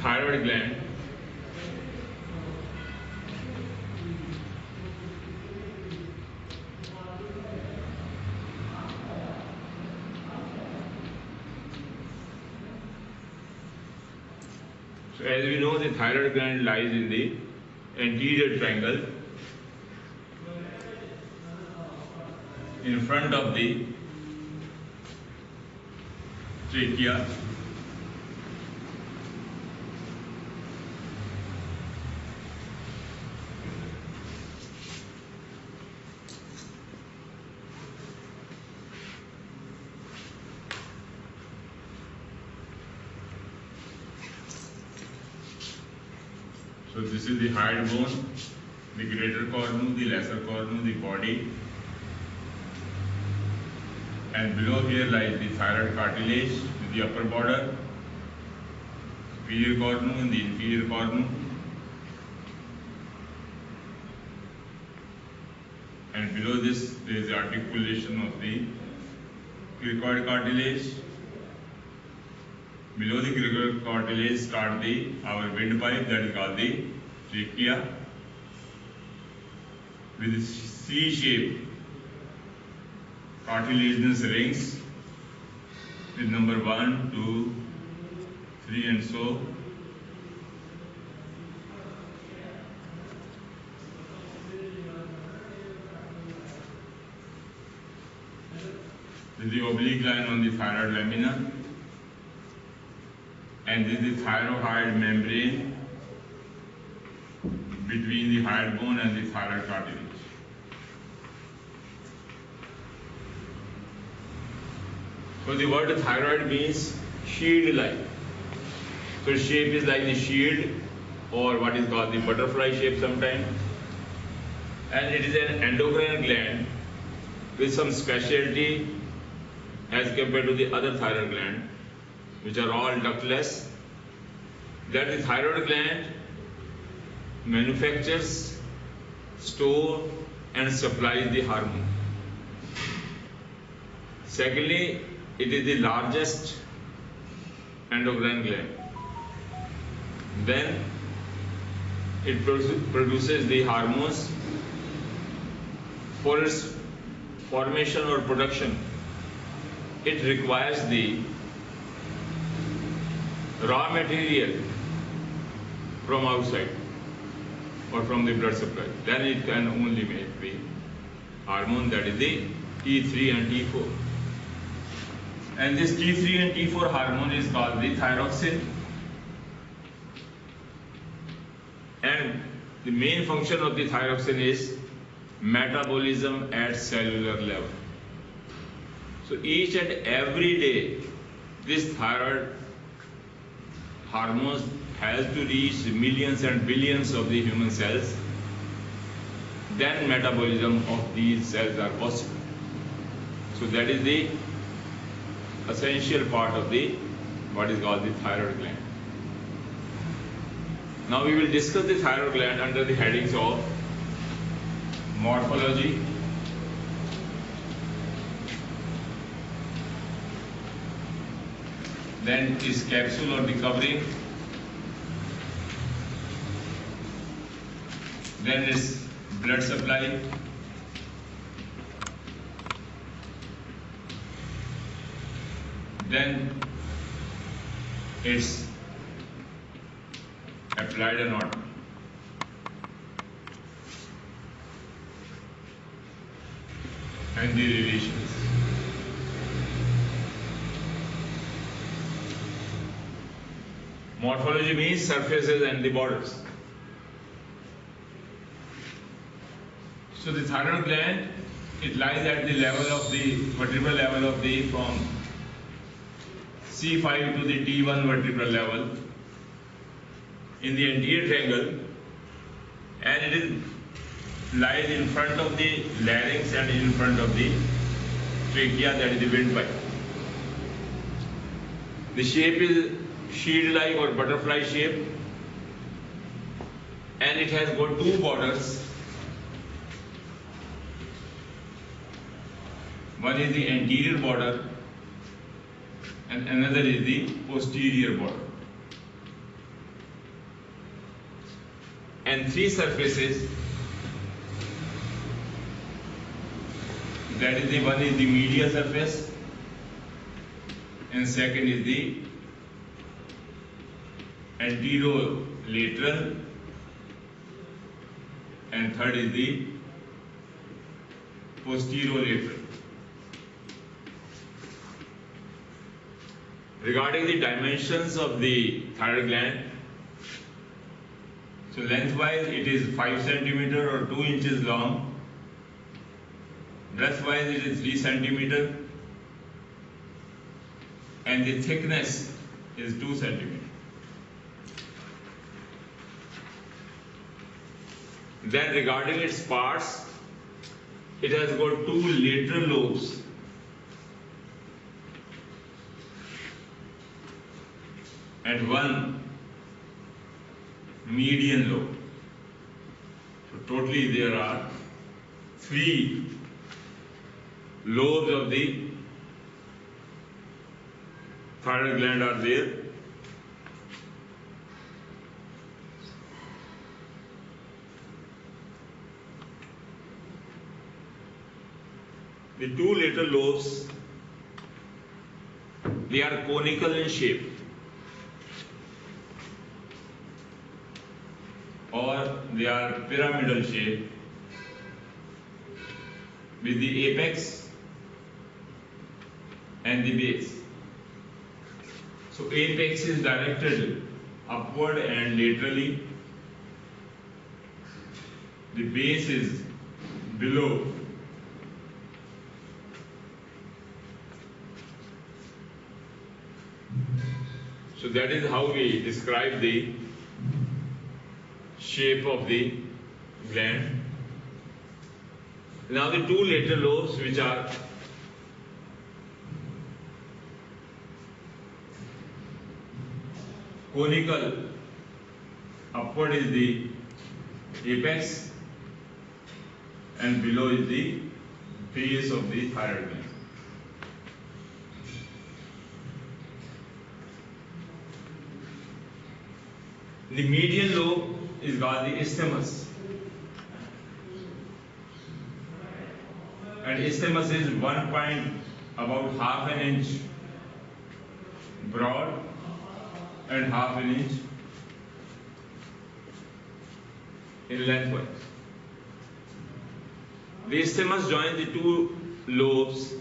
thyroid gland. So as we know, the thyroid gland lies in the anterior triangle in front of the trachea. So this is the hyoid bone, the greater cornu, the lesser cornu, the body, and below here lies the thyroid cartilage with the upper border, superior cornu and the inferior cornu, and below this there is the articulation of the cricoid cartilage. Below the cricoid cartilage start our windpipe, that is called the trachea, with C-shaped cartilaginous rings with number 1, 2, 3 and so. This is the oblique line on the thyroid lamina, and this is the thyroid membrane between the hyoid bone and the thyroid cartilage. So the word thyroid means shield-like. So shape is like the shield, or what is called the butterfly shape sometimes. And it is an endocrine gland with some specialty as compared to the other thyroid gland, which are all ductless. That the thyroid gland manufactures, store and supplies the hormone. Secondly, it is the largest endocrine gland. Then it produces the hormones. For its formation or production, it requires the raw material from outside or from the blood supply. Then it can only make the hormone, that is the T3 and T4. And this T3 and T4 hormone is called the thyroxine. And the main function of the thyroxine is metabolism at cellular level. So each and every day, this thyroid hormones has to reach millions and billions of the human cells. Then metabolism of these cells are possible. So that is the essential part of the what is called the thyroid gland. Now we will discuss the thyroid gland under the headings of morphology, then its capsule or the covering, then its blood supply, then its applied anatomy. And the relations. Morphology means surfaces and the borders. So the thyroid gland, it lies at the level of the vertebral level of the from C5 to the T1 vertebral level in the anterior triangle, and it is lies in front of the larynx and in front of the trachea, that is the windpipe. The shape is shield-like or butterfly shape, and it has got two borders. One is the anterior border and another is the posterior border. and three surfaces. That is the one is the medial surface, and second is the anterolateral, and third is the posterolateral. Regarding the dimensions of the thyroid gland, so lengthwise it is 5 centimeter or 2 inches long. Breadthwise it is 3 centimeter, and the thickness is 2 centimeter. Then regarding its parts, it has got 2 lateral lobes and 1 median lobe. So totally there are 3 lobes of the thyroid gland are there. The 2 lateral lobes, they are conical in shape, or they are pyramidal shape, with the apex and the base. So apex is directed upward and laterally. The base is below. So that is how we describe the shape of the gland. Now the 2 lateral lobes, which are conical, upward is the apex and below is the base of the thyroid gland. The median lobe is called the isthmus, and isthmus is about half an inch broad and half an inch in lengthwise. The isthmus joins the 2 lobes,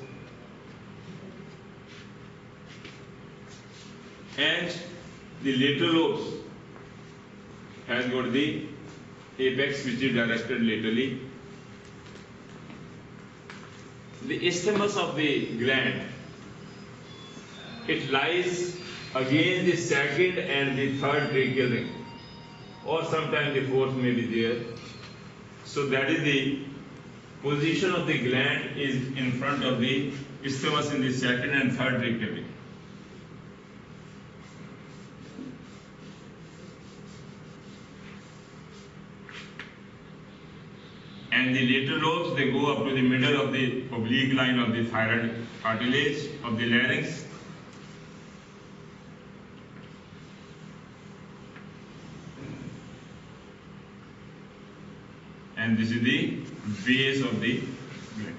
and the lateral lobes has got the apex, which is directed laterally. The isthmus of the gland, it lies against the second and the third tracheal ring, or sometimes the fourth may be there. So that is the position of the gland is in front of the isthmus in the second and third tracheal ring. And the lateral lobes, they go up to the middle of the oblique line of the thyroid cartilage of the larynx. And this is the base of the gland.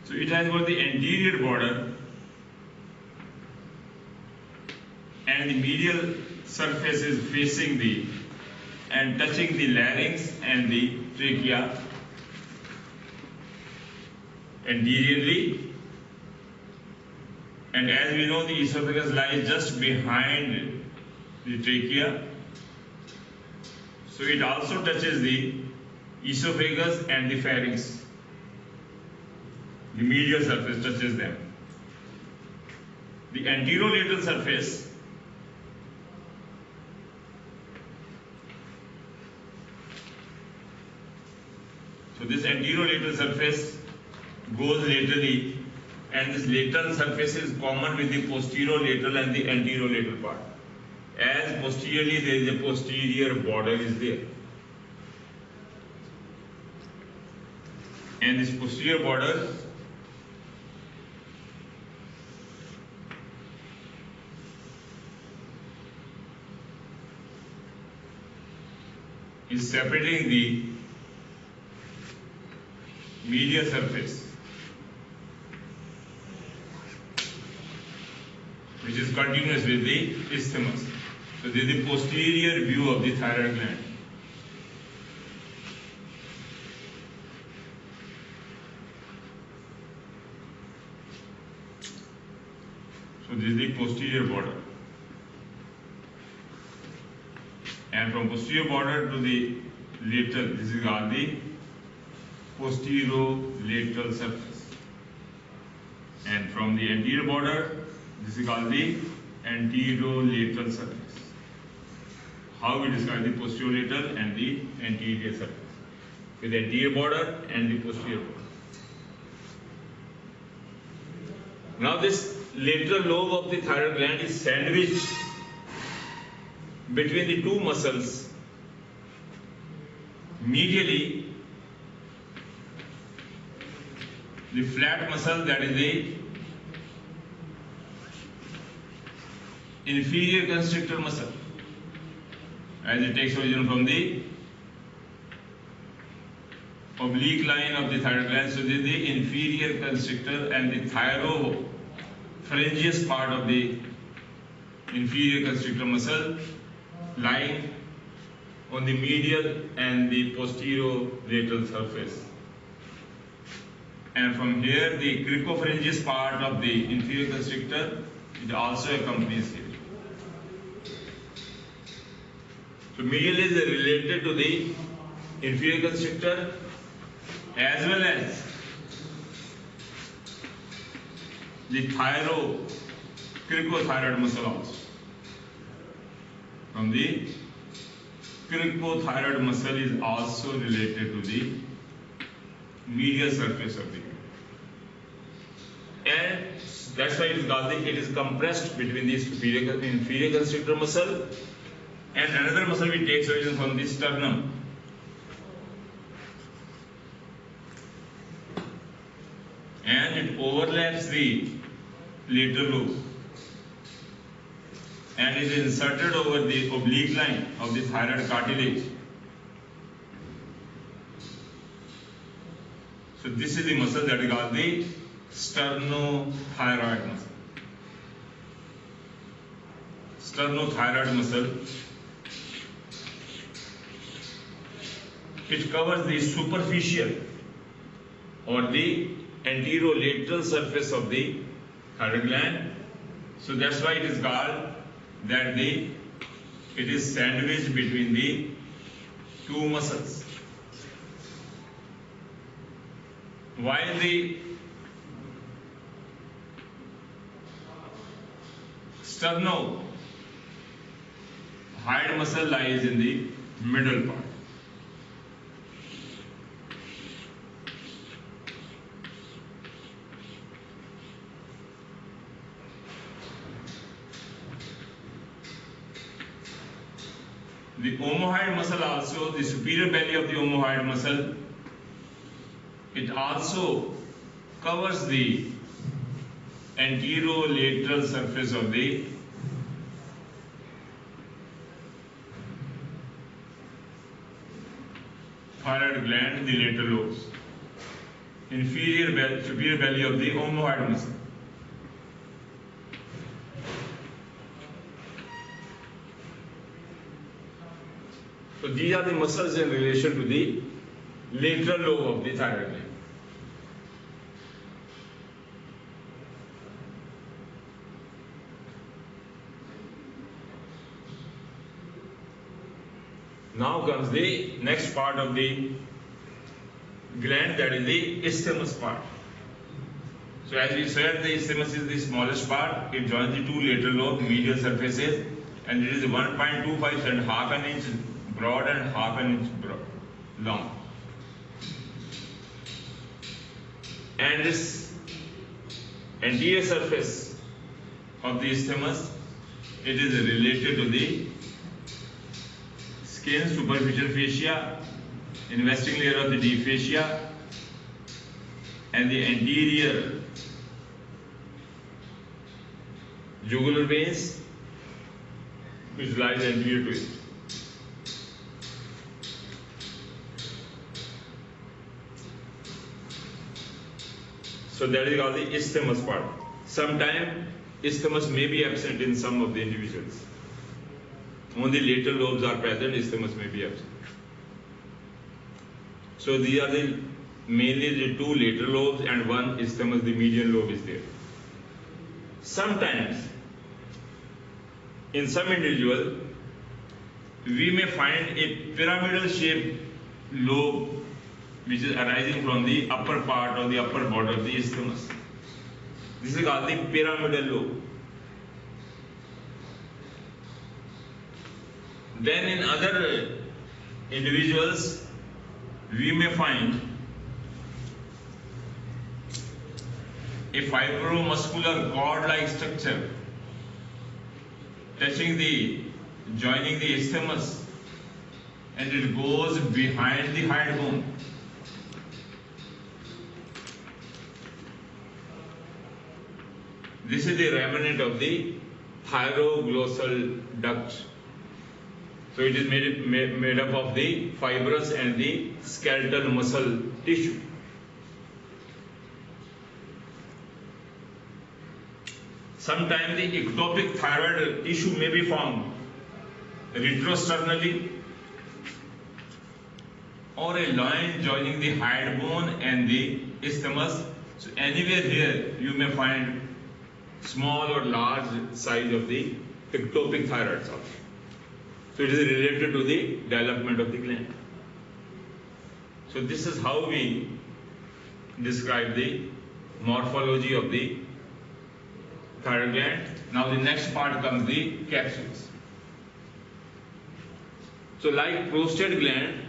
So it has got the anterior border, and the medial surface is facing the and touching the larynx and the trachea anteriorly. And as we know, the esophagus lies just behind the trachea, so it also touches the esophagus and the pharynx. The medial surface touches them. The anterolateral surface, so this anterolateral surface goes laterally, and this lateral surface is common with the posterolateral and the anterolateral part. As posteriorly there is a posterior border is there. and this posterior border is separating the medial surface, which is continuous with the isthmus. So this is the posterior view of the thyroid gland. So this is the posterior border. And from posterior border to the lateral, this is called the posterolateral surface. And from the anterior border, this is called the anterolateral surface. How we describe the posterolateral and the anterior surface? With the anterior border and the posterior border. Now this lateral lobe of the thyroid gland is sandwiched between the two muscles. Medially, the flat muscle, that is the inferior constrictor muscle, as it takes origin from the oblique line of the thyroid gland. So this is the inferior constrictor and the thyropharyngeus part of the inferior constrictor muscle lying on the medial and the posterolateral surface. And from here, the cricopharyngeus part of the inferior constrictor, it also accompanies here. So medial is related to the inferior constrictor as well as the cricothyroid muscle also. From the cricothyroid muscle is also related to the medial surface of the gland. And that's why it is compressed between the superior and inferior constrictor muscle and another muscle which takes origin from the sternum. And it overlaps the lateral lobe and is inserted over the oblique line of the thyroid cartilage. So this is the muscle that is called the sternothyroid muscle. Sternothyroid muscle, it covers the superficial or the anterolateral surface of the thyroid gland. So that's why it is called that it is sandwiched between the two muscles. While the sternohyoid muscle lies in the middle part. The omohyoid muscle also, the superior belly of the omohyoid muscle, it also covers the anterolateral surface of the thyroid gland, the lateral lobes, superior belly of the omohyoid muscle. So these are the muscles in relation to the lateral lobe of the thyroid gland. Now comes the next part of the gland, that is the isthmus part. So as we said, the isthmus is the smallest part. It joins the two lateral lobe medial surfaces and it is 1.25 and half an inch broad and half an inch long. And this anterior surface of the isthmus, it is related to the skin, superficial fascia, investing layer of the deep fascia, and the anterior jugular veins which lies anterior to it. So that is called the isthmus part. Sometimes isthmus may be absent in some of the individuals. Only lateral lobes are present, isthmus may be absent. So these are mainly the two lateral lobes and one isthmus, the median lobe is there. Sometimes, in some individual, we may find a pyramidal shaped lobe which is arising from the upper part or the upper border of the isthmus. This is called the pyramidal lobe. Then in other individuals, we may find a fibromuscular cord-like structure joining the isthmus, and it goes behind the hide bone. This is the remnant of the thyroglossal duct. So it is made up of the fibrous and the skeletal muscle tissue. Sometimes the ectopic thyroid tissue may be formed retrosternally, or a line joining the hide bone and the isthmus. So anywhere here you may find small or large size of the ectopic thyroids also. So it is related to the development of the gland. So this is how we describe the morphology of the thyroid gland. Now the next part comes the capsules. So like prostate gland,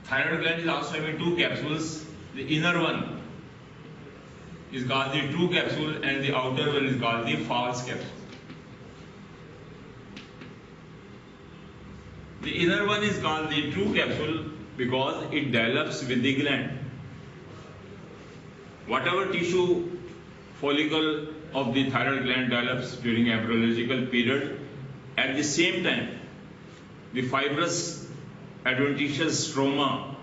thyroid gland is also having two capsules. The inner one is called the true capsule and the outer one is called the false capsule. The inner one is called the true capsule because it develops with the gland. Whatever tissue follicle of the thyroid gland develops during embryological period, at the same time the fibrous adventitious stroma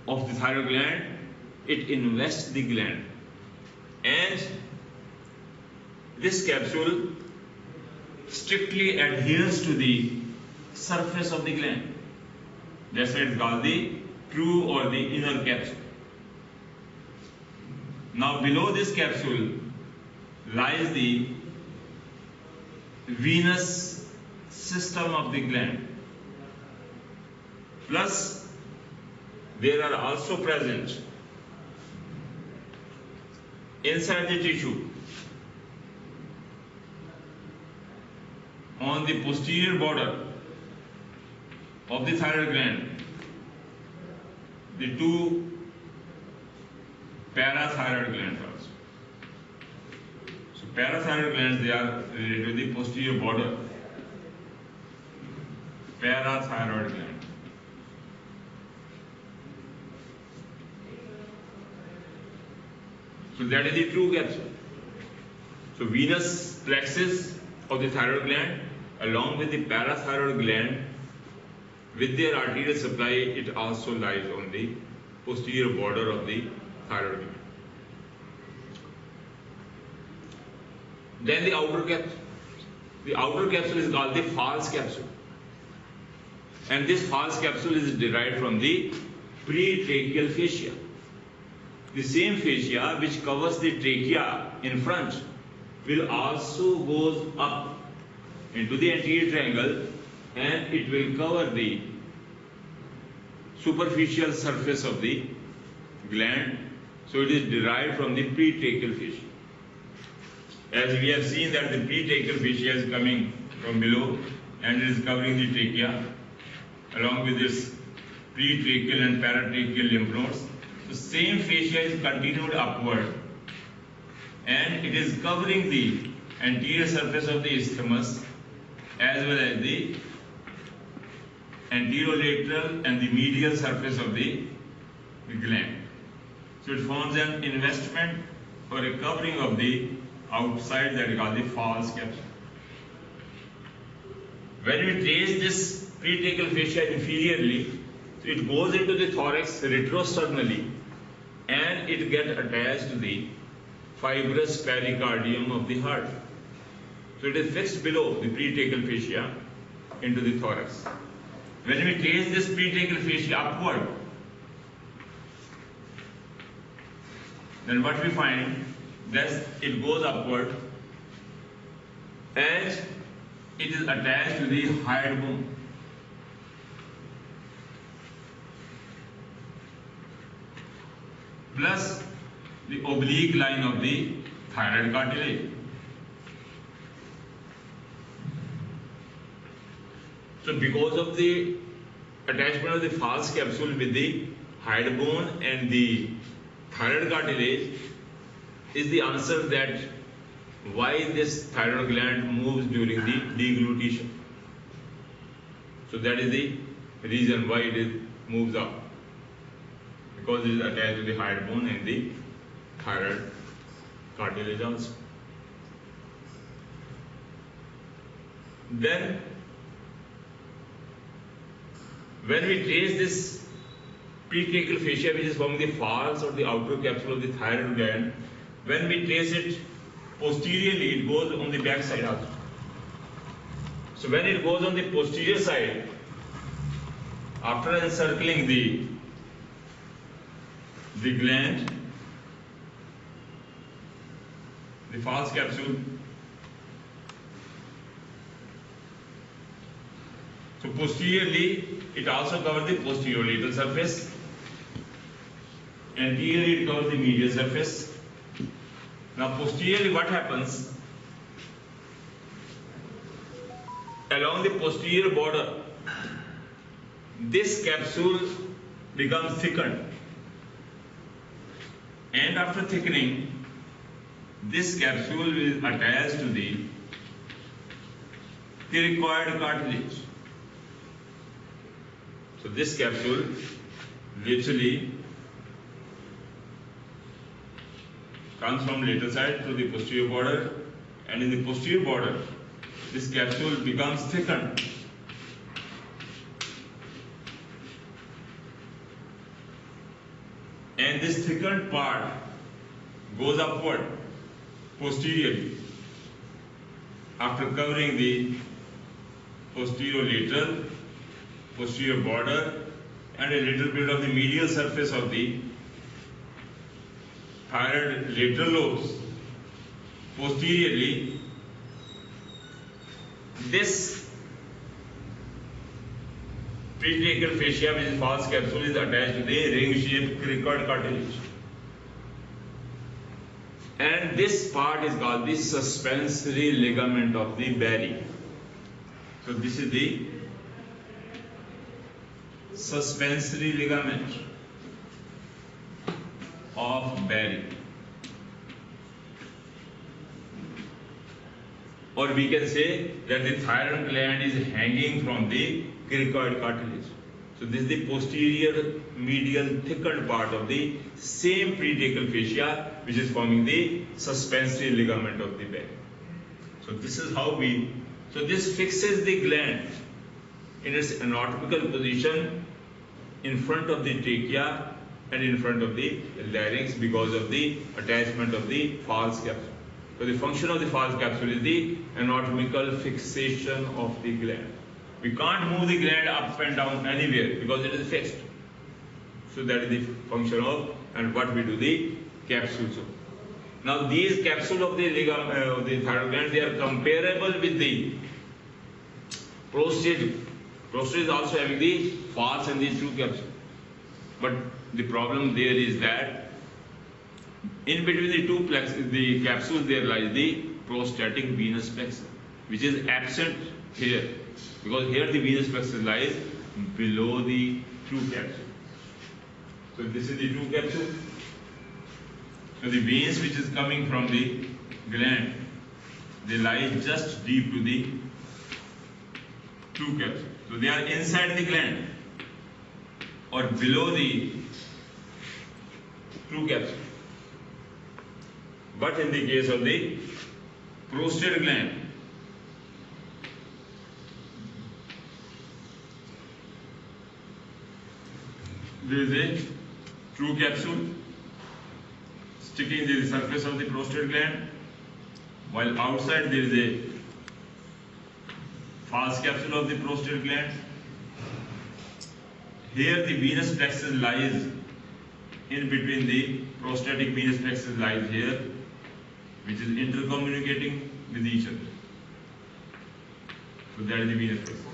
of the thyroid gland, it invests the gland, and this capsule strictly adheres to the surface of the gland. That's why it's called the true or the inner capsule. Now below this capsule lies the venous system of the gland. Plus there are also present inside the tissue on the posterior border of the thyroid gland the two parathyroid glands also. So parathyroid glands, they are related to the posterior border. Parathyroid gland. So that is the true capsule. So venous plexus of the thyroid gland along with the parathyroid gland with their arterial supply, it also lies on the posterior border of the thyroid gland. Then the outer capsule. The outer capsule is called the false capsule. And this false capsule is derived from the pretracheal fascia. The same fascia which covers the trachea in front will also goes up into the anterior triangle, and it will cover the superficial surface of the gland. So it is derived from the pretracheal fascia. As we have seen that the pretracheal fascia is coming from below and it is covering the trachea along with its pretracheal and paratracheal lymph nodes. The same fascia is continued upward and it is covering the anterior surface of the isthmus as well as the anterolateral and the medial surface of the gland. So it forms an investment or a covering of the outside, that is called the false capsule. When we trace this pretracheal fascia inferiorly, so it goes into the thorax retrosternally and it gets attached to the fibrous pericardium of the heart. So it is fixed below the pretracheal fascia into the thorax. When we trace this pretracheal fascia upward, then what we find that it goes upward and it is attached to the hyoid bone. Plus the oblique line of the thyroid cartilage. So because of the attachment of the false capsule with the hyoid bone and the thyroid cartilage is the answer that why this thyroid gland moves during the deglutition. So that is the reason why it moves up, because it is attached to the hyoid bone and the thyroid cartilage also. Then when we trace this pretracheal fascia, which is from the false or the outer capsule of the thyroid gland, when we trace it posteriorly, it goes on the back side also. So when it goes on the posterior side, after encircling the gland, the false capsule, so posteriorly it also covers the posterior lateral surface, anteriorly it covers the medial surface. Now posteriorly what happens? Along the posterior border, this capsule becomes thickened, and after thickening, this capsule will attach to the cricoid cartilage. So this capsule literally comes from lateral side to the posterior border, and in the posterior border, this capsule becomes thickened. And this thickened part goes upward posteriorly after covering the posterior lateral, posterior border, and a little bit of the medial surface of the thyroid lateral lobes. Posteriorly, this pretracheal fascia, which is false capsule, is attached to the ring-shaped cricoid cartilage. And this part is called the suspensory ligament of the Barry. So this is the suspensory ligament of Barry. Or we can say that the thyroid gland is hanging from the cricoid cartilage. So this is the posterior medial thickened part of the same pretracheal fascia, which is forming the suspensory ligament of the Barry. So this is how so this fixes the gland in its anatomical position in front of the trachea and in front of the larynx because of the attachment of the false capsule. So the function of the false capsule is the anatomical fixation of the gland. We can't move the gland up and down anywhere because it is fixed. So that is the function of and what we do the capsules of. Now these capsules of the thyroid gland, they are comparable with the prostate. Prostate is also having the false and the true capsule. But the problem there is that in between the capsules there lies the prostatic venous plexus, which is absent here, because here the venous plexus lies below the true capsule. So this is the true capsule. So the veins which is coming from the gland, they lie just deep to the true capsule. So they are inside the gland or below the true capsule. But in the case of the prostate gland, there is a true capsule sticking to the surface of the prostate gland, while outside there is a false capsule of the prostate gland. Here the venous plexus lies in between, the prostatic venous plexus lies here, which is intercommunicating with each other. So that is the venous plexus.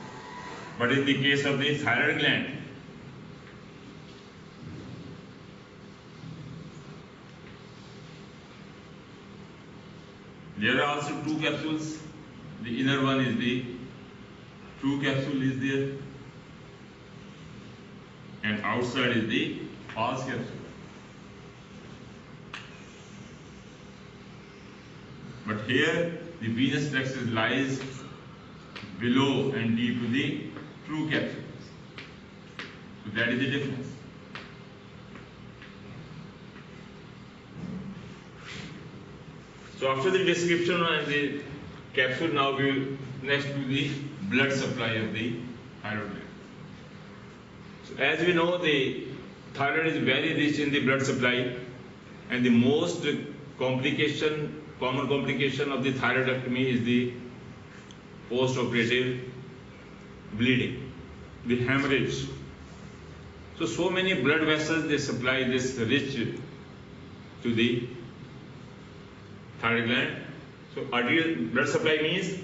But in the case of the thyroid gland, there are also two capsules. The inner one is the true capsule is there, and outside is the false capsule. But here the venous plexus lies below and deep to the true capsule. So that is the difference. So after the description and the capsule, now we will next to the blood supply of the thyroid gland. So as we know, the thyroid is very rich in the blood supply, and the most common complication of the thyroidectomy is the post-operative bleeding, the hemorrhage. So many blood vessels, they supply this rich to the thyroid gland. So arterial blood supply means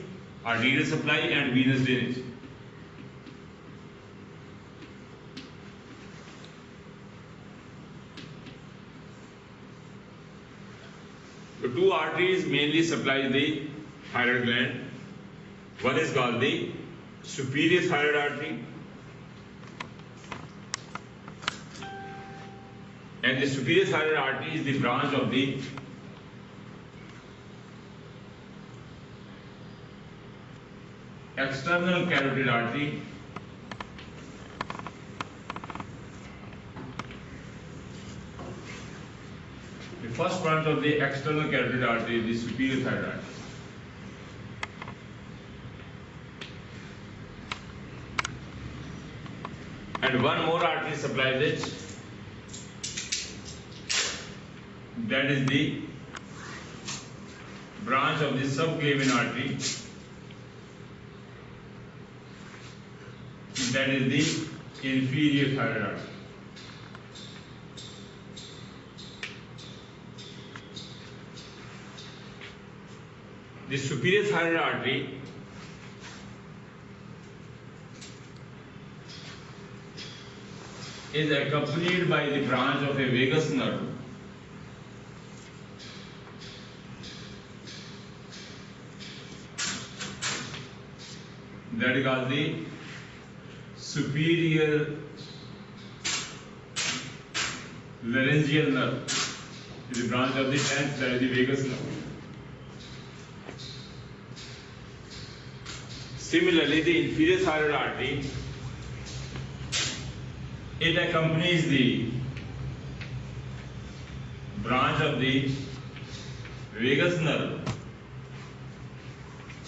arterial supply and venous drainage. So two arteries mainly supply the thyroid gland. One is called the superior thyroid artery, and the superior thyroid artery is the branch of the external carotid artery. The first branch of the external carotid artery is the superior thyroid artery. And one more artery supplies it, that is the branch of the subclavian artery, that is the inferior thyroid artery. The superior thyroid artery is accompanied by the branch of a vagus nerve, that is called the superior laryngeal nerve. It is the branch of the 10th, that is the vagus nerve. Similarly, the inferior thyroid artery, it accompanies the branch of the vagus nerve,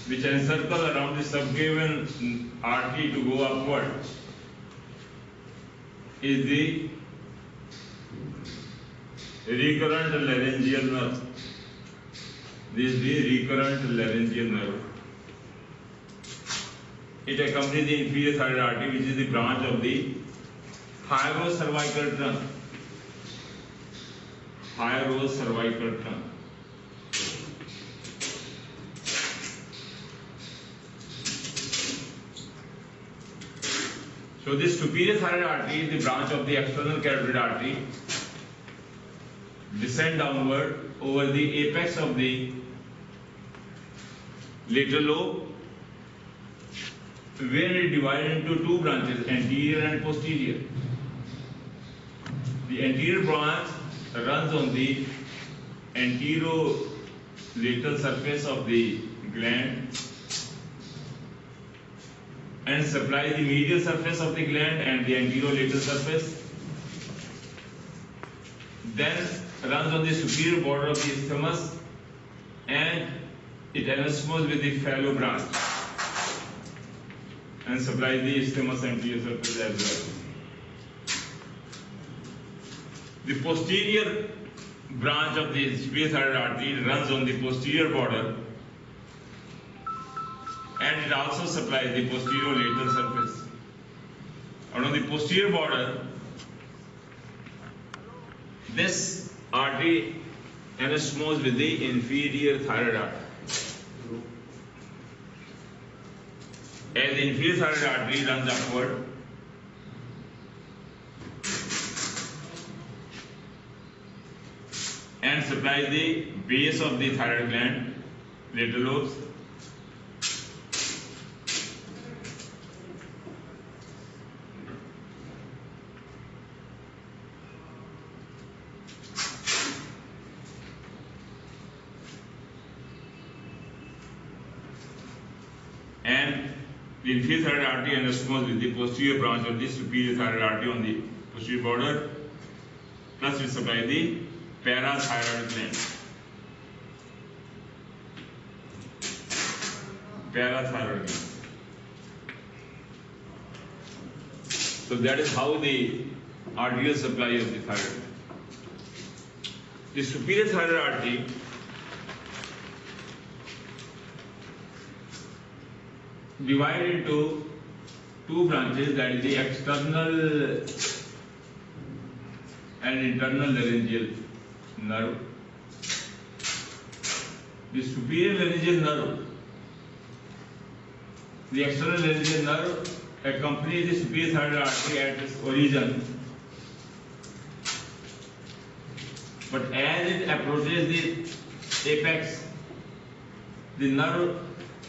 which encircle around the subclavian artery to go upward, is the recurrent laryngeal nerve. This is the recurrent laryngeal nerve. It accompanies the inferior thyroid artery, which is the branch of the thyrocervical trunk. Thyrocervical trunk. So this superior thyroid artery is the branch of the external carotid artery, descend downward over the apex of the lateral lobe, where it divided into two branches, anterior and posterior. The anterior branch runs on the anterolateral surface of the gland and supplies the medial surface of the gland and the anterolateral surface. then runs on the superior border of the isthmus and it anastomoses with the fallow branch and supplies the isthmus anterior surface as well. The posterior branch of the superior thyroid artery runs on the posterior border and it also supplies the posterior lateral surface. And on the posterior border, this artery anastomoses with the inferior thyroid artery. As the inferior thyroid artery runs upward, and supplies the base of the thyroid gland, lateral lobes, and the inferior thyroid artery anastomoses with the posterior branch of the superior thyroid artery on the posterior border, plus it supplies the parathyroid gland. Parathyroid gland. So that is how the arterial supply of the thyroid. The superior thyroid artery divided into two branches, that is the external and internal laryngeal nerve. The superior laryngeal nerve, the external laryngeal nerve accompanies the superior thyroid artery at its origin, but as it approaches the apex, the nerve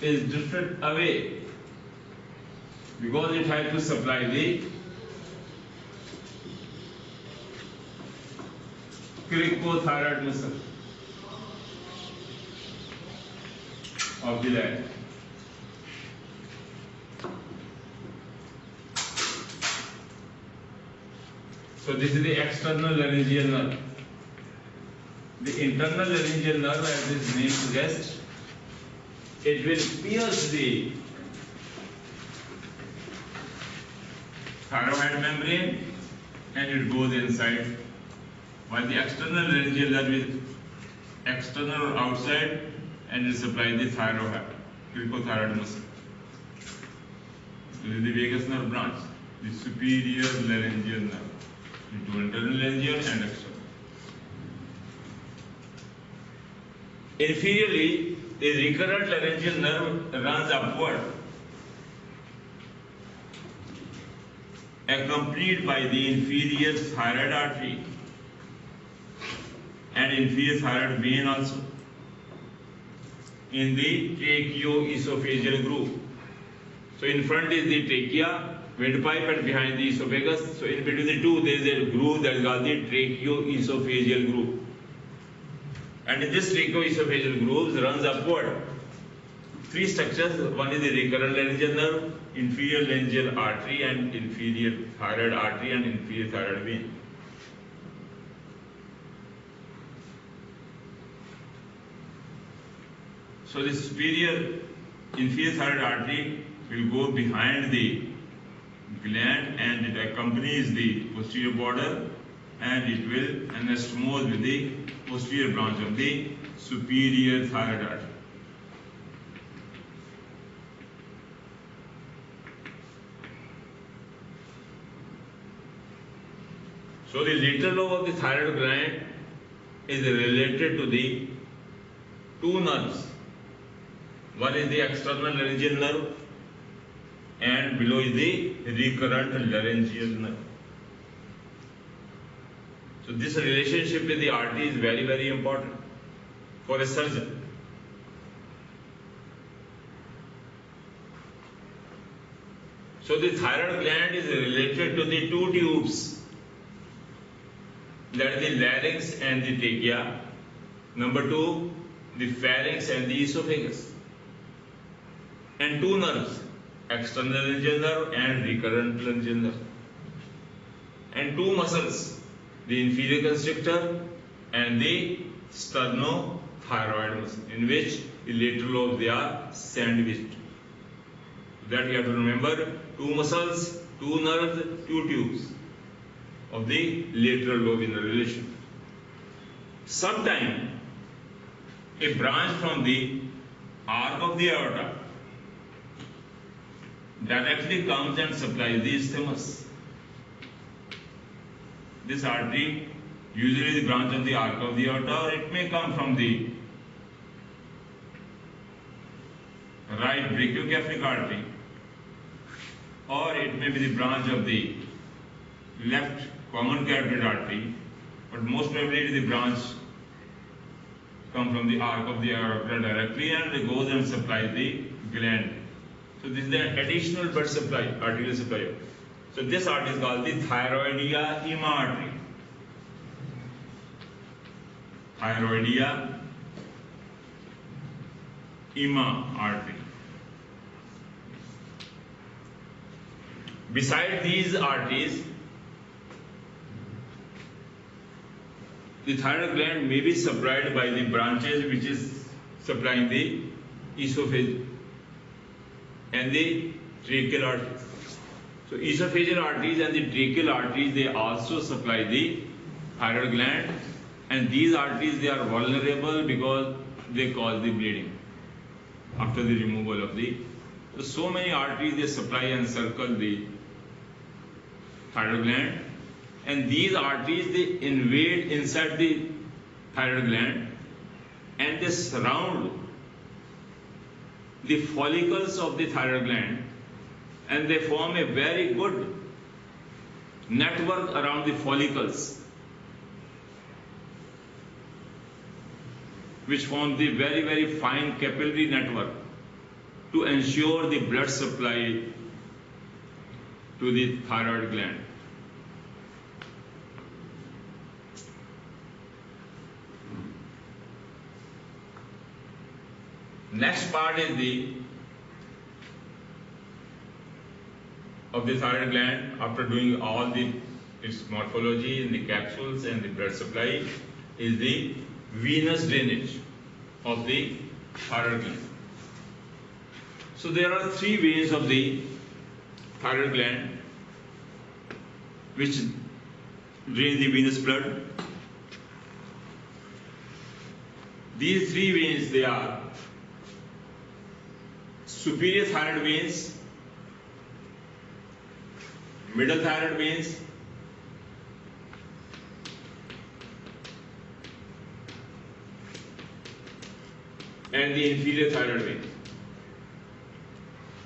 is drifted away because it has to supply the cricothyroid muscle of the leg. So this is the external laryngeal nerve. The internal laryngeal nerve, as its name suggests, it will pierce the thyroid membrane and it goes inside, while the external laryngeal nerve is external or outside and it supplies the thyroid, cricothyroid muscle. This is the vagus nerve branch, the superior laryngeal nerve, into internal laryngeal and external. Inferiorly, the recurrent laryngeal nerve runs upward, accompanied by the inferior thyroid artery and inferior thyroid vein also in the tracheo-esophageal groove. So in front is the trachea, windpipe, and behind the esophagus. So in between the two there is a groove that is called the tracheo-esophageal groove. And in this tracheo-esophageal groove runs upward three structures. One is the recurrent laryngeal nerve, inferior laryngeal artery, and inferior thyroid artery and inferior thyroid vein. So the inferior thyroid artery will go behind the gland and it accompanies the posterior border and it will anastomose with the posterior branch of the superior thyroid artery. So the lateral lobe of the thyroid gland is related to the two nerves. One is the external laryngeal nerve and below is the recurrent laryngeal nerve. So this relationship with the artery is very, very important for a surgeon. So the thyroid gland is related to the two tubes, that is the larynx and the trachea. Number two, the pharynx and the esophagus. And two nerves, external laryngeal nerve and recurrent laryngeal nerve. And two muscles, the inferior constrictor and the sternothyroid muscle, in which the lateral lobes they are sandwiched. That you have to remember: two muscles, two nerves, two tubes of the lateral lobe in the relation. Sometimes a branch from the arc of the aorta directly comes and supplies the isthmus. This artery, usually the branch of the arc of the aorta, or it may come from the right brachiocephalic artery, or it may be the branch of the left common carotid artery, but most probably the branch come from the arc of the aorta directly and it goes and supplies the gland. So this is the additional blood supply, arterial supply. So this artery is called the thyroidea ema artery. Thyroidea ema artery. Beside these arteries, the thyroid gland may be supplied by the branches which is supplying the esophagus and the tracheal arteries. So esophageal arteries and the tracheal arteries, they also supply the thyroid gland, and these arteries, they are vulnerable because they cause the bleeding after the removal of the. So many arteries, they supply and circle the thyroid gland, and these arteries, they invade inside the thyroid gland and they surround the follicles of the thyroid gland, and they form a very good network around the follicles, which form the very, very fine capillary network to ensure the blood supply to the thyroid gland. Next part is of the thyroid gland. After doing all its morphology and the capsules and the blood supply, is the venous drainage of the thyroid gland. So there are three veins of the thyroid gland which drain the venous blood. These three veins, they are superior thyroid veins, middle thyroid veins, and the inferior thyroid veins.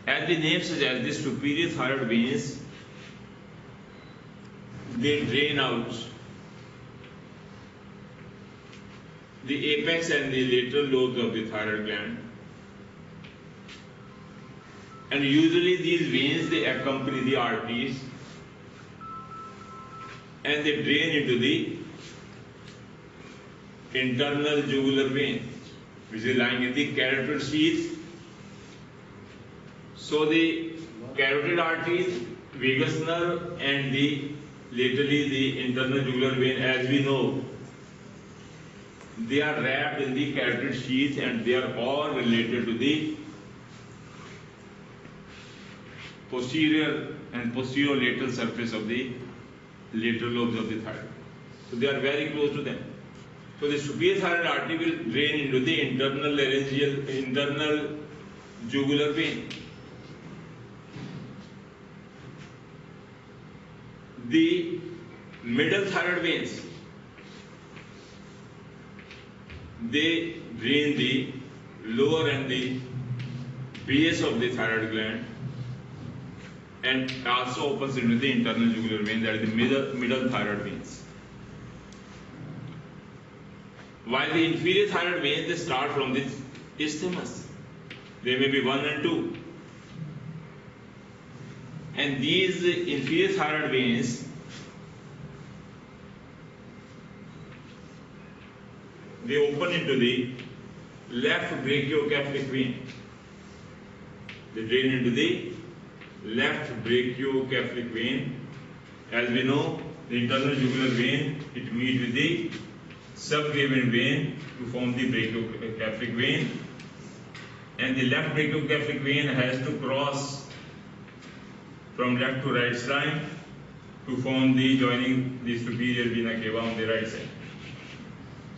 As the name suggests, the superior thyroid veins, they drain out the apex and the lateral lobes of the thyroid gland. And usually these veins, they accompany the arteries and they drain into the internal jugular vein, which is lying in the carotid sheath. So the carotid arteries, vagus nerve, and laterally the internal jugular vein, as we know, they are wrapped in the carotid sheath and they are all related to the posterior and posterolateral surface of the lateral lobes of the thyroid. So they are very close to them. So the superior thyroid artery will drain into the internal jugular vein. The middle thyroid veins, they drain the lower and the base of the thyroid gland, and also opens into the internal jugular vein, that is the middle thyroid veins. While the inferior thyroid veins, they start from the isthmus. They may be 1 and 2. And these inferior thyroid veins, they open into the left brachiocephalic vein. They drain into the left brachiocephalic vein, As we know, the internal jugular vein, it meets with the subclavian vein to form the brachiocephalic vein, and the left brachiocephalic vein has to cross from left to right side to form the joining the superior vena cava on the right side.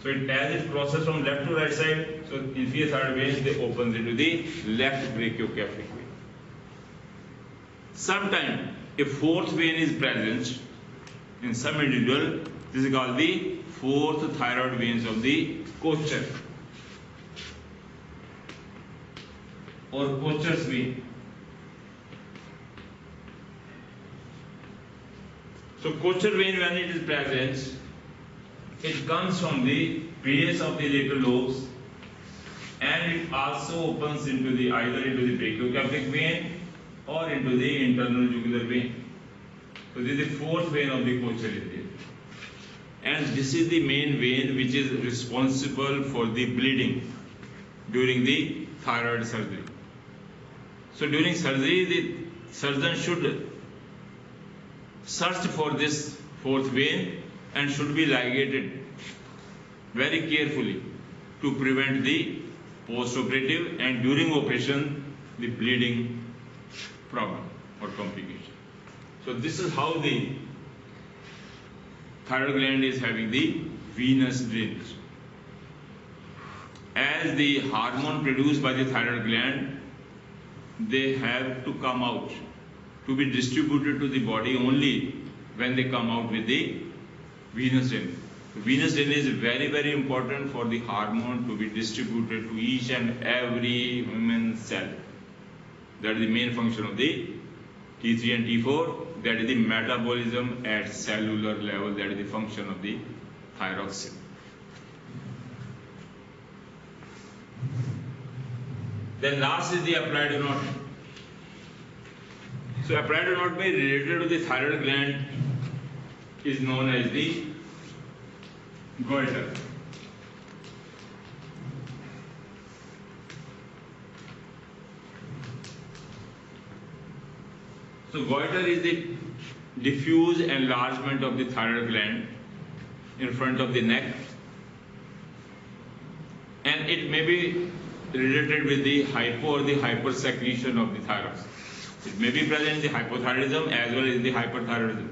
So as it crosses from left to right side, so inferior thyroid veins, they opens into the left brachiocephalic vein. Sometimes a fourth vein is present in some individual. This is called the fourth thyroid veins of the Kocher or Kocher's vein. So Kocher vein, when it is present, it comes from the base of the lateral lobes, and it also opens into the either into the brachiocephalic vein or into the internal jugular vein. So this is the fourth vein of the Kocher is there. And this is the main vein which is responsible for the bleeding during the thyroid surgery. So during surgery, the surgeon should search for this fourth vein and should be ligated very carefully to prevent the post-operative and during operation the bleeding problem or complication. So this is how the thyroid gland is having the venous drainage. As the hormone produced by the thyroid gland, they have to come out to be distributed to the body only when they come out with the venous drainage. Venous drainage is very, very important for the hormone to be distributed to each and every human cell. That is the main function of the T3 and T4. That is the metabolism at cellular level. That is the function of the thyroxine. Then last is the applied anatomy. So applied anatomy related to the thyroid gland is known as the goiter. So goiter is the diffuse enlargement of the thyroid gland in front of the neck, and it may be related with the hypo or the hypersecretion of the thyroid. It may be present in the hypothyroidism as well as in the hyperthyroidism.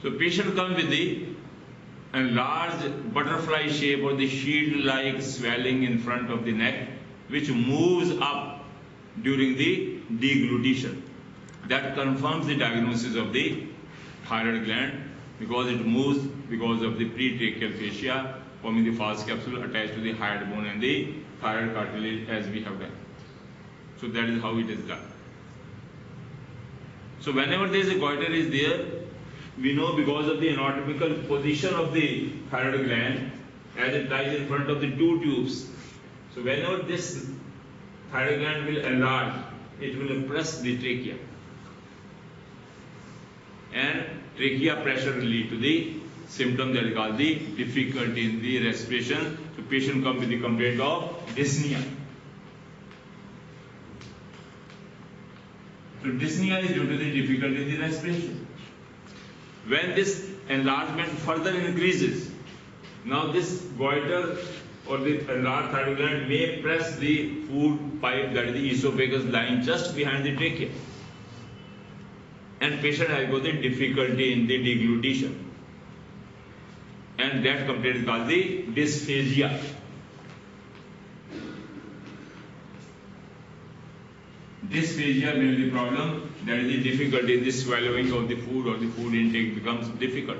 So patient comes with the enlarged butterfly shape or the shield-like swelling in front of the neck, which moves up during the deglutition. That confirms the diagnosis of the thyroid gland because it moves because of the pretracheal fascia forming the false capsule attached to the hyoid bone and the thyroid cartilage as we have done. So that is how it is done. So whenever there is a goiter is there, we know because of the anatomical position of the thyroid gland as it lies in front of the two tubes. So whenever this thyroid gland will enlarge, it will press the trachea. And trachea pressure will lead to the symptom that is called the difficulty in the respiration. So patient comes with the complaint of dyspnea. So dyspnea is due to the difficulty in the respiration. When this enlargement further increases, now this goiter or the enlarged thyroid gland may press the food pipe, that is the esophagus, lying just behind the trachea. And patient has got the difficulty in the deglutition. And that complaint is called the dysphagia. Dysphagia may be the problem, that is the difficulty in the swallowing of the food or the food intake becomes difficult.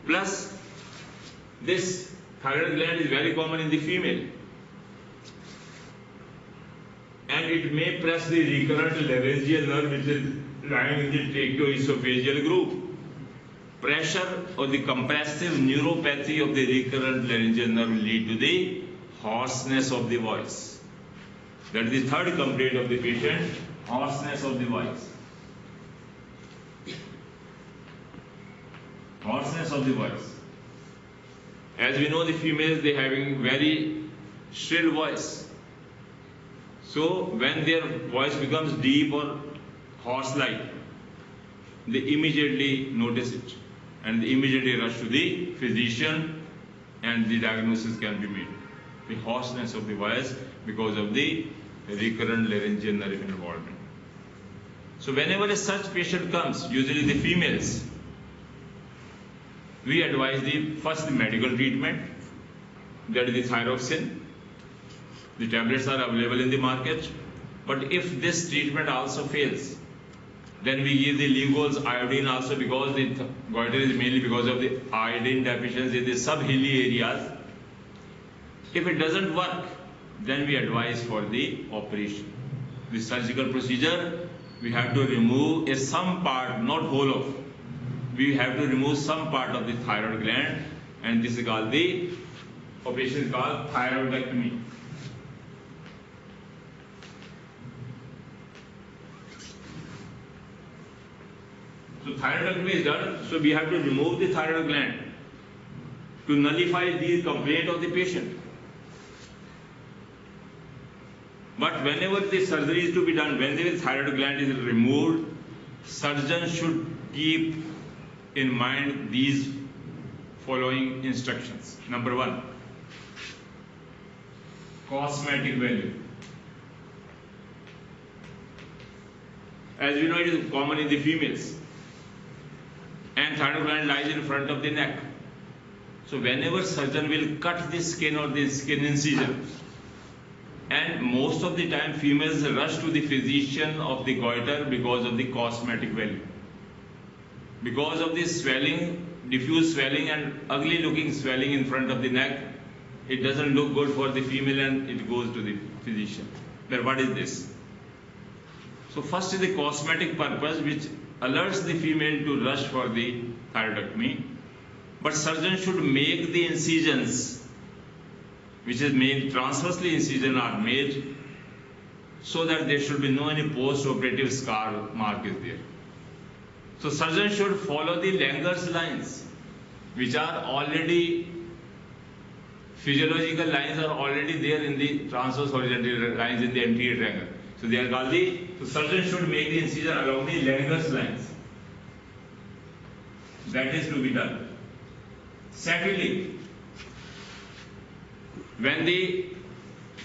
Plus, this thyroid gland is very common in the female. And it may press the recurrent laryngeal nerve which is lying in the tracheoesophageal groove. Pressure or the compressive neuropathy of the recurrent laryngeal nerve will lead to the hoarseness of the voice. That is the third complaint of the patient, hoarseness of the voice. Hoarseness of the voice. As we know, the females, they having very shrill voice. So when their voice becomes deep or hoarse-like, they immediately notice it and they immediately rush to the physician and the diagnosis can be made. The hoarseness of the voice because of the recurrent laryngeal nerve involvement. So whenever such patient comes, usually the females, we advise the medical treatment, that is the thyroxine. The tablets are available in the market, but if this treatment also fails, then we give the Lugol's iodine also, because the goiter is mainly because of the iodine deficiency in the sub-hilly areas. If it doesn't work, then we advise for the operation. The surgical procedure, we have to remove some part, not whole of. We have to remove some part of the thyroid gland, and this is called the operation is called thyroidectomy. So thyroidectomy is done, so we have to remove the thyroid gland to nullify the complaint of the patient. But whenever the surgery is to be done, whenever the thyroid gland is removed, surgeon should keep in mind these following instructions. Number 1, cosmetic value. As we know, it is common in the females, and thyroid gland lies in front of the neck. So whenever surgeon will cut the skin or the skin incision, and most of the time females rush to the physician of the goiter because of the cosmetic value. Because of this swelling, diffuse swelling and ugly looking swelling in front of the neck, it doesn't look good for the female and it goes to the physician. But what is this? So first is the cosmetic purpose, which alerts the female to rush for the thyroidectomy. But surgeon should make the incisions, which is made transversely incision are made, so that there should be no any post-operative scar mark is there. So surgeon should follow the Langer's lines, which are already physiological lines are already there in the transverse horizontal lines in the anterior triangle. So they are called so surgeon should make the incision along the Langer's lines. That is to be done. Secondly, when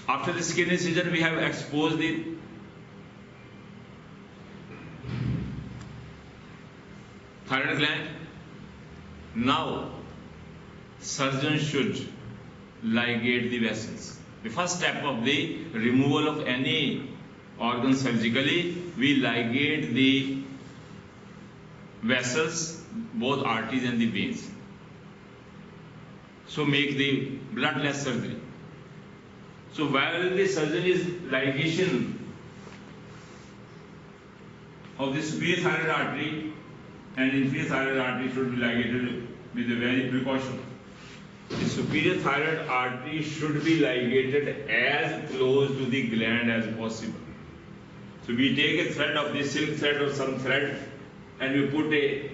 after the skin incision we have exposed the thyroid gland, now surgeon should ligate the vessels. The first step of the removal of any organ surgically, we ligate the vessels, both arteries and the veins. So make the bloodless surgery. So while the surgeon is ligation of the superior thyroid artery and inferior thyroid artery should be ligated with a very precaution. The superior thyroid artery should be ligated as close to the gland as possible. So we take a thread of the silk thread or some thread and we put a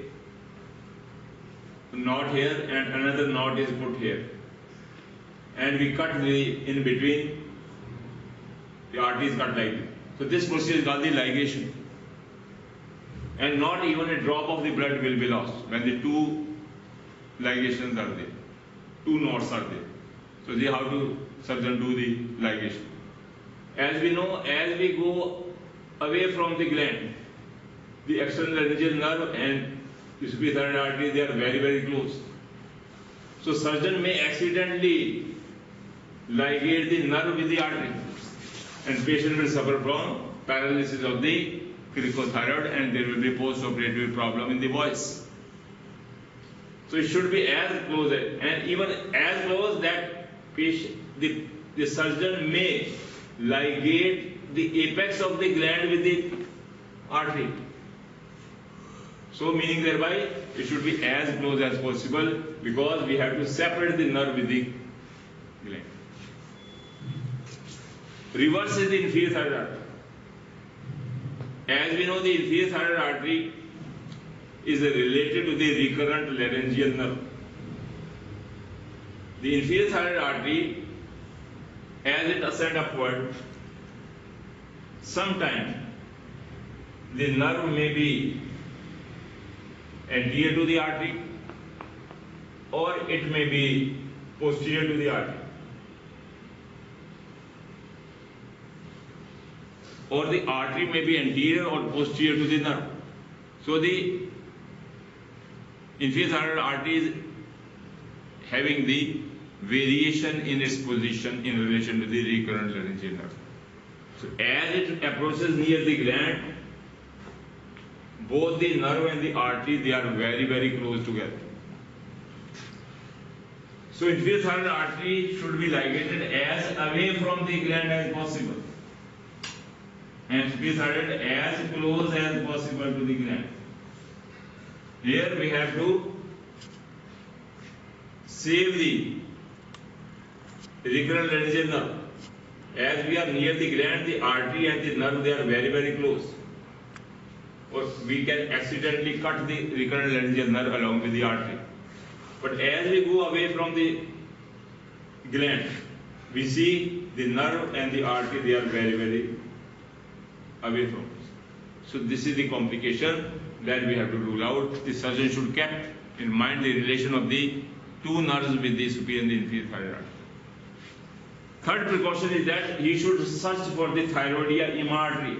knot here and another knot is put here. And we cut the in between, the artery is cut like this. So this procedure is called the ligation. And not even a drop of the blood will be lost when the two ligations are there. Two knots are there. So this is how to surgeon do the ligation. As we know, as we go away from the gland, the external laryngeal nerve and the superior thyroid artery, they are very, very close. So surgeon may accidentally ligate the nerve with the artery and patient will suffer from paralysis of the cricothyroid and there will be post-operative problem in the voice. So it should be as close and even as close that patient, the surgeon may ligate the apex of the gland with the artery. So meaning thereby it should be as close as possible because we have to separate the nerve with the gland. Reverse is the inferior thyroid artery. As we know, the inferior thyroid artery is related to the recurrent laryngeal nerve. The inferior thyroid artery, as it ascends upward, sometimes the nerve may be anterior to the artery or it may be posterior to the artery, or the artery may be anterior or posterior to the nerve. So the inferior thyroid artery is having the variation in its position in relation to the recurrent laryngeal nerve. So as it approaches near the gland, both the nerve and the artery, they are very, very close together. So inferior thyroid artery should be ligated as away from the gland as possible, and superior thyroid as close as possible to the gland. Here we have to save the recurrent laryngeal nerve. As we are near the gland, the artery and the nerve, they are very, very close. Or we can accidentally cut the recurrent laryngeal nerve along with the artery. But as we go away from the gland, we see the nerve and the artery, they are very, very away from us. So this is the complication that we have to rule out. The surgeon should keep in mind the relation of the two nerves with the superior and the inferior thyroid artery. Third precaution is that he should search for the thyroidea artery.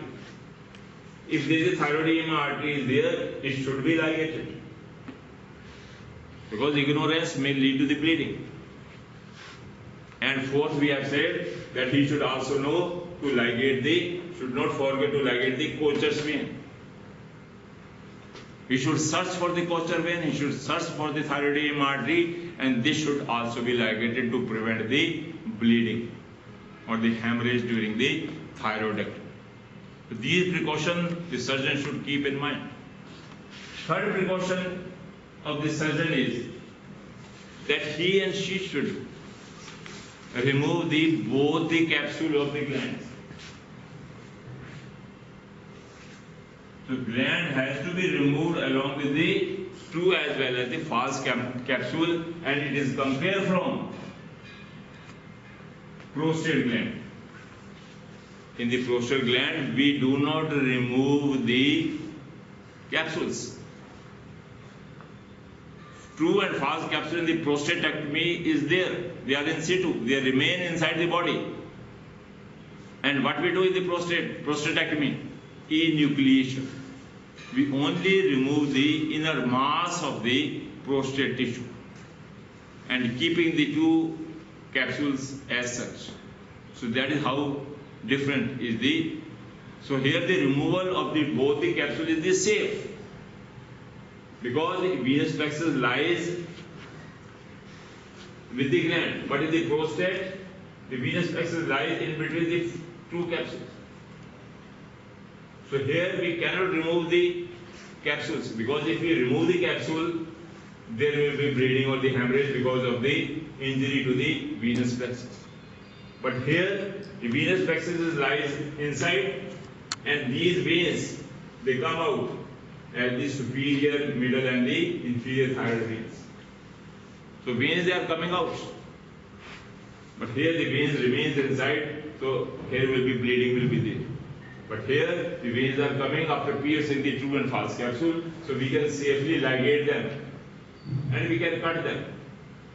If there is a thyroidea artery is there, it should be ligated, because ignorance may lead to the bleeding. And fourth, we have said that he should also know to ligate should not forget to ligate the Kocher's vein. He should search for the Kocher vein, he should search for the thyroidea artery, and this should also be ligated to prevent the bleeding or the hemorrhage during the thyroidectomy. So these precautions the surgeon should keep in mind. Third precaution of the surgeon is that he and she should remove both the capsule of the glands. So gland has to be removed along with the true as well as the false capsule, and it is compared from prostate gland. In the prostate gland, we do not remove the capsules. True and false capsule in the prostatectomy is there. They are in situ. They remain inside the body. And what we do in the prostatectomy? Enucleation. We only remove the inner mass of the prostate tissue and keeping the two capsules as such. So that is how different is the. So here the removal of both the capsules is the safe, because the venous plexus lies with the gland, but in the prostate, the venous plexus lies in between the two capsules. So here we cannot remove the capsules, because if we remove the capsule, there will be bleeding or the hemorrhage because of the injury to the venous plexus. But here the venous plexus lies inside, and these veins, they come out as the superior, middle and the inferior thyroid veins. So veins, they are coming out, but here the veins remains inside, so here will be bleeding will be there. But here the veins are coming after piercing the true and false capsule, so we can safely ligate them and we can cut them,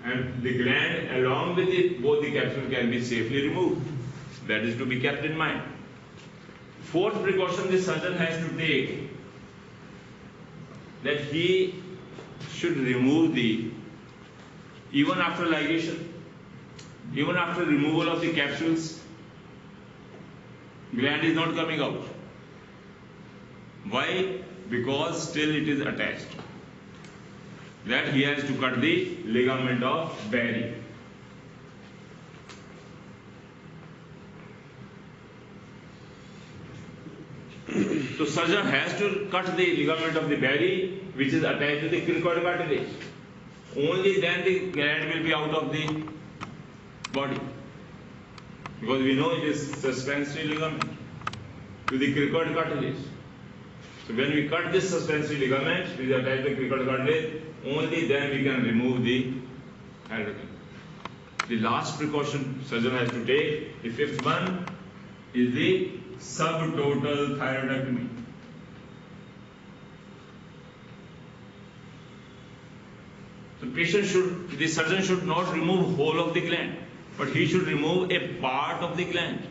and the gland along with both the capsules can be safely removed. That is to be kept in mind. Fourth precaution the surgeon has to take, that he should remove even after ligation, even after removal of the capsules, gland is not coming out. Why? Because still it is attached. That he has to cut the ligament of Barry. So surgeon has to cut the ligament of the Barry, which is attached to the cricoid cartilage. Only then the gland will be out of the body, because we know it is suspensory ligament to the cricoid cartilage. So when we cut this suspensory ligament which is attached to the cricoid cartilage, only then we can remove the hydrogel. The last precaution surgeon has to take, the fifth one, is the subtotal thyroidectomy. The surgeon should not remove whole of the gland, but he should remove a part of the gland.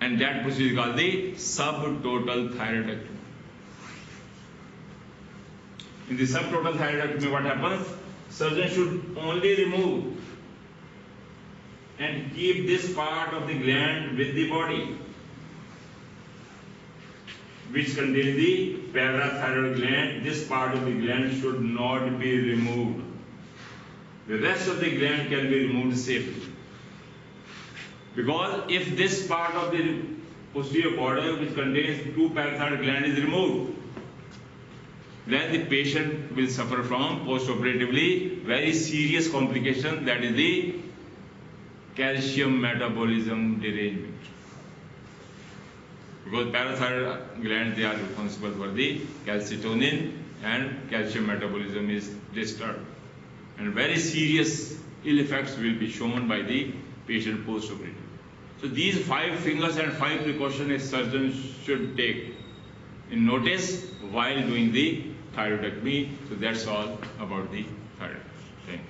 And that procedure is called the subtotal thyroidectomy. In the subtotal thyroidectomy, what happens? Surgeon should only remove and keep this part of the gland with the body, which contains the parathyroid gland. This part of the gland should not be removed. The rest of the gland can be removed safely. Because if this part of the posterior border, which contains two parathyroid glands, is removed, then the patient will suffer from post-operatively very serious complication, that is the calcium metabolism derangement. Because parathyroid glands, they are responsible for the calcitonin, and calcium metabolism is disturbed. And very serious ill effects will be shown by the patient post-operatively. So these 5 fingers and 5 precautions a surgeon should take in notice while doing the thyroidectomy. So that's all about the thyroid. Thank you.